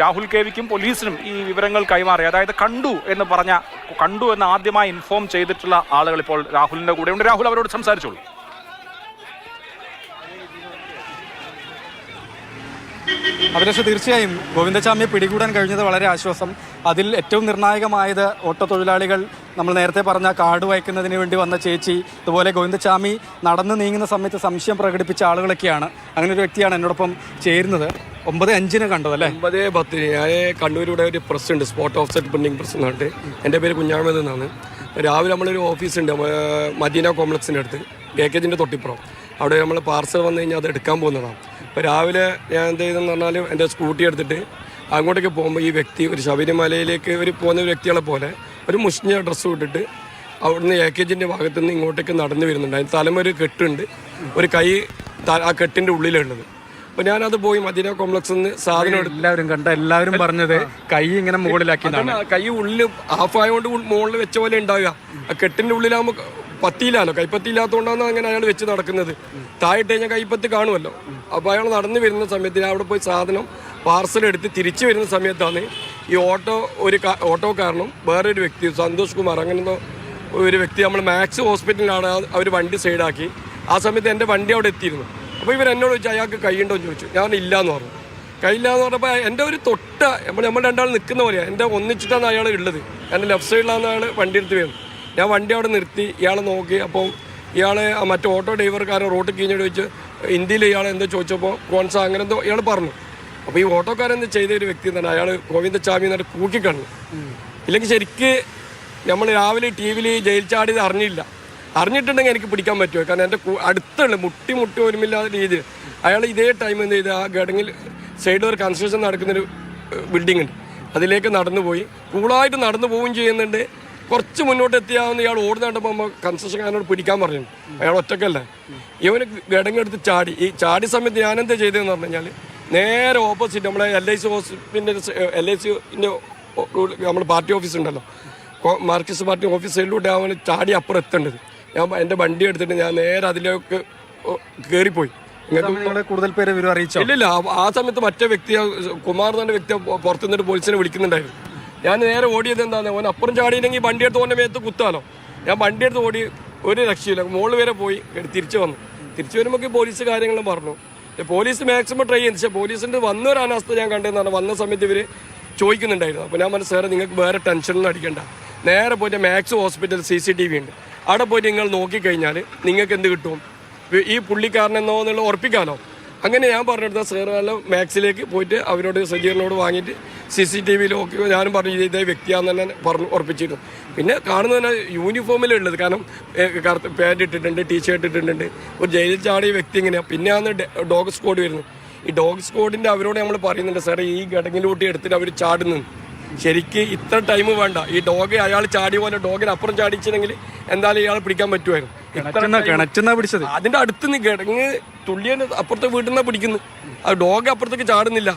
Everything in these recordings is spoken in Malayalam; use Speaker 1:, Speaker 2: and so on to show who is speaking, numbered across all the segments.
Speaker 1: രാഹുൽ കെവിക്കും പോലീസിനും ഈ വിവരങ്ങൾ കൈമാറി, അതായത് കണ്ടു എന്ന് ആദ്യമായി ഇൻഫോം ചെയ്തിട്ടുള്ള ആളുകൾ ഇപ്പോൾ രാഹുലിന്റെ കൂടെയുണ്ട്. രാഹുൽ അവരോട് സംസാരിച്ചോളൂ.
Speaker 2: അഭിലാഷ്, തീർച്ചയായും ഗോവിന്ദചാമിയെ പിടികൂടാൻ കഴിഞ്ഞത് വളരെ ആശ്വാസം. അതിൽ ഏറ്റവും നിർണായകമായത് ഓട്ടോ തൊഴിലാളികൾ, നമ്മൾ നേരത്തെ പറഞ്ഞ കാർഡ് വായിക്കുന്നതിന് വേണ്ടി വന്ന ചേച്ചി, അതുപോലെ ഗോവിന്ദചാമി നടന്നു നീങ്ങുന്ന സമയത്ത് സംശയം പ്രകടിപ്പിച്ച ആളുകളൊക്കെയാണ്. അങ്ങനെ ഒരു വ്യക്തിയാണ് എന്നോടൊപ്പം ചേരുന്നത്. 9:05 കണ്ടതല്ലേ?
Speaker 3: 9:10 ഞാൻ കണ്ണൂരിലൂടെ ഒരു പ്രസ് ഉണ്ട്, സ്പോട്ട് ഓഫ്സെറ്റ് പ്രിന്റിംഗ് പ്രസ് എന്ന് പറഞ്ഞിട്ട്. എൻ്റെ പേര് കുഞ്ഞാമത് എന്നാണ്. രാവിലെ നമ്മളൊരു ഓഫീസുണ്ട് മദീന കോംപ്ലക്സിൻ്റെ അടുത്ത്, കേക്കേജിൻ്റെ തൊട്ടിപ്പുറം. അവിടെ നമ്മൾ പാർസൽ വന്നു കഴിഞ്ഞാൽ അത് എടുക്കാൻ പോകുന്നതാണ്. അപ്പോൾ രാവിലെ ഞാൻ എന്ത് ചെയ്തെന്ന് പറഞ്ഞാൽ എൻ്റെ സ്കൂട്ടി എടുത്തിട്ട് അങ്ങോട്ടേക്ക് പോകുമ്പോൾ ഈ വ്യക്തി ഒരു ശബരിമലയിലേക്ക് പോകുന്ന വ്യക്തികളെ പോലെ ഒരു മുഷ്ഞ്ഞ ഡ്രസ്സ് ഇട്ടിട്ട് അവിടുന്ന് കേക്കേജിൻ്റെ ഭാഗത്തു നിന്ന് ഇങ്ങോട്ടേക്ക് നടന്നു വരുന്നുണ്ട്. അതിന് തലമൊരു കെട്ടുണ്ട്, ഒരു കൈ ആ കെട്ടിൻ്റെ ഉള്ളിലുള്ളത്. അപ്പോൾ ഞാനത് പോയി മദീന കോംപ്ലക്സിൽ നിന്ന് സാധനം
Speaker 2: എല്ലാവരും പറഞ്ഞത് കൈ ഇങ്ങനെ മുകളിലാക്കി,
Speaker 3: കൈ ഉള്ളിൽ ഹാഫ് ആയതുകൊണ്ട് മുകളിൽ വെച്ച പോലെ ഉണ്ടാവുക. ആ കെട്ടിൻ്റെ ഉള്ളിലാകുമ്പോൾ പത്തിയിലാണോ, കൈപ്പത്തി ഇല്ലാത്തതുകൊണ്ടാണ് അങ്ങനെ അയാൾ വെച്ച് നടക്കുന്നത്. താഴെട്ട് കഴിഞ്ഞാൽ കൈപ്പത്തി കാണുമല്ലോ. അപ്പോൾ അയാൾ നടന്നു വരുന്ന സമയത്ത് ഞാൻ അവിടെ പോയി സാധനം പാർസൽ എടുത്ത് തിരിച്ചു വരുന്ന സമയത്താണ് ഈ ഓട്ടോക്കാരനും വേറൊരു വ്യക്തി സന്തോഷ് കുമാർ അങ്ങനെ ഒരു വ്യക്തി, നമ്മൾ മാക്സ് ഹോസ്പിറ്റലിലാണ് അവർ വണ്ടി സൈഡാക്കി. ആ സമയത്ത് എൻ്റെ വണ്ടി അവിടെ എത്തിയിരുന്നു. അപ്പോൾ ഇവരെന്നോട് ചോദിച്ചു അയാൾക്ക് കൈയുണ്ടോ എന്ന് ചോദിച്ചു. ഞാൻ ഇല്ലയെന്ന് പറഞ്ഞു. കൈയില്ലാന്ന് പറഞ്ഞപ്പോൾ എൻ്റെ ഒരു നമ്മൾ രണ്ടാൾ നിൽക്കുന്ന പോലെയാണ്. എൻ്റെ ഒന്നിച്ചിട്ടാണ് അയാൾ ഉള്ളത്. എൻ്റെ ലെഫ്റ്റ് സൈഡിലാണ് അയാൾ വണ്ടി എടുത്ത് വരുന്നത്. ഞാൻ വണ്ടി അവിടെ നിർത്തി, ഇയാളെ നോക്കി. അപ്പോൾ ഇയാൾ മറ്റേ ഓട്ടോ ഡ്രൈവർക്കാരൻ റോട്ടിൽ കഴിഞ്ഞോട് ചോദിച്ചു ഹിന്ദിയിൽ ഇയാൾ എന്തോ ചോദിച്ചപ്പോൾ കോൺസ അങ്ങനെ എന്തോ ഇയാൾ പറഞ്ഞു. അപ്പോൾ ഈ ഓട്ടോക്കാരൻ എന്ത് ചെയ്ത ഒരു വ്യക്തി തന്നെ അയാൾ ഗോവിന്ദചാമി എന്നിട്ട് കൂക്കിക്കണ്ണു. ഇല്ലെങ്കിൽ ശരിക്ക് നമ്മൾ രാവിലെ ടി വിയിൽ ജയിൽ ചാടിയത് അറിഞ്ഞിട്ടുണ്ടെങ്കിൽ എനിക്ക് പിടിക്കാൻ പറ്റുമോ? കാരണം എൻ്റെ അടുത്തുള്ള മുട്ടി ഒരുമില്ലാത്ത രീതിയിൽ അയാൾ ഇതേ ടൈം എന്ത് ചെയ്ത് ആ ഗഡങ്ങിൽ സൈഡിൽ ഒരു കൺസ്ട്രക്ഷൻ നടക്കുന്നൊരു ബിൽഡിംഗ് ഉണ്ട്, അതിലേക്ക് നടന്നു പോയി. കൂളായിട്ട് നടന്നു പോവുകയും ചെയ്യുന്നുണ്ട്. കുറച്ച് മുന്നോട്ട് എത്തിയാവുന്ന ഇയാൾ ഓടുന്ന കണ്ടപ്പോൾ നമ്മൾ കൺസ്ട്രക്ഷൻകാരനോട് പിടിക്കാൻ പറഞ്ഞു. അയാൾ ഒറ്റക്കല്ല, ഇവന് ഗഡങ്ങെടുത്ത് ചാടി. ഈ ചാടി സമയത്ത് ഞാനെന്താ ചെയ്തതെന്ന് പറഞ്ഞു കഴിഞ്ഞാൽ നേരെ ഓപ്പോസിറ്റ് നമ്മളെ LIC ഹോസ്പിറ്റലിൻ്റെ LICൻ്റെ നമ്മൾ പാർട്ടി ഓഫീസ് ഉണ്ടല്ലോ, മാർക്സിസ്റ്റ് പാർട്ടി ഓഫീസ് സൈഡിലൂടെ അവന് ചാടി അപ്പുറം എത്തേണ്ടത്. ഞാൻ എൻ്റെ വണ്ടി എടുത്തിട്ട് ഞാൻ നേരെ അതിലേക്ക് കയറിപ്പോയി.
Speaker 2: കൂടുതൽ പേര് വിവരം അറിയിച്ചു?
Speaker 3: ഇല്ലില്ല, ആ സമയത്ത് മറ്റേ വ്യക്തി കുമാർ എന്ന വ്യക്തി പുറത്തു നിന്നിട്ട് പോലീസിനെ വിളിക്കുന്നുണ്ടായിരുന്നു. ഞാൻ നേരെ ഓടിയത് എന്താണ്, ഓൻ അപ്പുറം ചാടിയില്ലെങ്കിൽ വണ്ടി എടുത്ത് ഓൻ്റെ മേത്ത് കുത്താലോ. ഞാൻ വണ്ടി എടുത്ത് ഓടി, ഒരു രക്ഷയില്ല, മുകളിൽ വരെ പോയി തിരിച്ചു വന്നു. തിരിച്ചു വരുമ്പോൾ പോലീസ് കാര്യങ്ങളും പറഞ്ഞു. പോലീസ് മാക്സിമം ട്രൈ ചെയ്തു. പക്ഷേ പോലീസിൻ്റെ വന്നൊരു അനാസ്ഥ ഞാൻ കണ്ടതെന്ന് പറഞ്ഞാൽ വന്ന സമയത്ത് ഇവർ ചോദിക്കുന്നുണ്ടായിരുന്നു. അപ്പോൾ ഞാൻ മനസ്സിലായി നിങ്ങൾക്ക് വേറെ ടെൻഷനൊന്നും അടിക്കണ്ട, നേരെ പോയിട്ട് മാക്സ് ഹോസ്പിറ്റൽ CCTV ഉണ്ട്, അവിടെ പോയിട്ട് നിങ്ങൾ നോക്കിക്കഴിഞ്ഞാൽ നിങ്ങൾക്ക് എന്ത് കിട്ടും, ഈ പുള്ളിക്കാരനെന്നോ എന്നുള്ള ഉറപ്പിക്കാമല്ലോ. അങ്ങനെ ഞാൻ പറഞ്ഞെടുത്ത സേറാലോ മാക്സിലേക്ക് പോയിട്ട് അവരോട് സജീറിനോട് വാങ്ങിയിട്ട് CCTV നോക്കി ഞാനും പറഞ്ഞു ഇതേ വ്യക്തിയാണെന്ന് തന്നെ പറഞ്ഞു ഉറപ്പിച്ചിരുന്നു. പിന്നെ കാണുന്നതിന് യൂണിഫോമിലുള്ളത്, കാരണം പാൻറ് ഇട്ടിട്ടുണ്ട്, ടീഷർട്ട് ഇട്ടിട്ടുണ്ട്. ഒരു ജയിലിൽ ചാടിയ വ്യക്തി ഇങ്ങനെയാണ്. പിന്നെയാണ് ഡോഗ് സ്ക്വാഡ് വരുന്നത്. ഈ ഡോഗ് സ്ക്വാഡിൻ്റെ അവരോട് നമ്മൾ പറയുന്നുണ്ട് സാറേ ഈ ഗഡങ്ങിലൂട്ടി എടുത്തിട്ട് അവർ ചാടുന്നു. ശരിക്ക് ഇത്ര ടൈം വേണ്ട. ഈ ഡോഗ് അയാൾ ചാടിയ പോലെ ഡോഗിന് അപ്പുറം ചാടിച്ചില്ലെങ്കിൽ എന്തായാലും ഇയാൾ പിടിക്കാൻ പറ്റുമായിരുന്നു.
Speaker 2: പിടിച്ചത്
Speaker 3: അതിന്റെ അടുത്ത് നിന്ന് കിടങ്ങ് തുള്ളിയുടെ അപ്പുറത്തെ വീട്ടിൽ നിന്നാണ് പിടിക്കുന്നത്. ആ ഡോഗ് അപ്പുറത്തേക്ക് ചാടുന്നില്ല.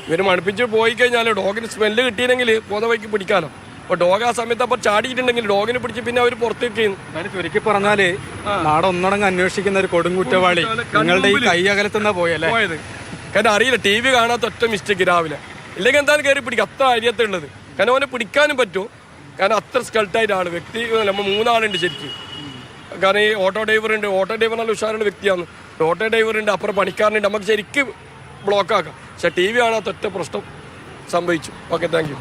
Speaker 3: ഇവർ മടുപ്പിച്ച് പോയി കഴിഞ്ഞാൽ ഡോഗിന് സ്മെല്ല് കിട്ടിയില്ലെങ്കിൽ പോന്ന വഴിക്ക് പിടിക്കാമല്ലോ. അപ്പോൾ ഡോഗ് ആ സമയത്ത് അപ്പോൾ ചാടിയിട്ടുണ്ടെങ്കിൽ ഡോഗിനെ പിടിച്ച് പിന്നെ അവർ പുറത്തേക്ക് ചെയ്യുന്നു.
Speaker 2: ചുരുക്കി പറഞ്ഞാല് നാടൊന്നടങ്ങ് അന്വേഷിക്കുന്ന ഒരു കൊടുങ്കുറ്റവാളി നിങ്ങളുടെ ഈ കൈ അകലത്തുനിന്നാ പോയത്.
Speaker 3: കാരണം അറിയില്ല, TV കാണാത്ത ഒറ്റ മിസ്റ്റേക്ക് രാവിലെ, ഇല്ലെങ്കിൽ എന്തായാലും കയറി പിടിക്കും. അത്ര അരിയത്തുള്ളത്, കാരണം അവനെ പിടിക്കാനും പറ്റും. കാരണം അത്ര സ്കൾട്ടായിട്ട് ആള് വ്യക്തി. നമ്മൾ 3 ആളുണ്ട് ശരിക്കും. കാരണം ഈ ഓട്ടോ ഡ്രൈവർ നല്ല ഉഷാറുള്ള വ്യക്തിയാണ്. ഓട്ടോ ഡ്രൈവർ ഉണ്ട്, അപ്പുറം പണിക്കാരനുണ്ട്. നമുക്ക് ശരിക്കും ബ്ലോക്ക് ആക്കാം. പക്ഷെ TV കാണാത്ത ഒറ്റ പ്രശ്നം സംഭവിച്ചു. Okay, thank you.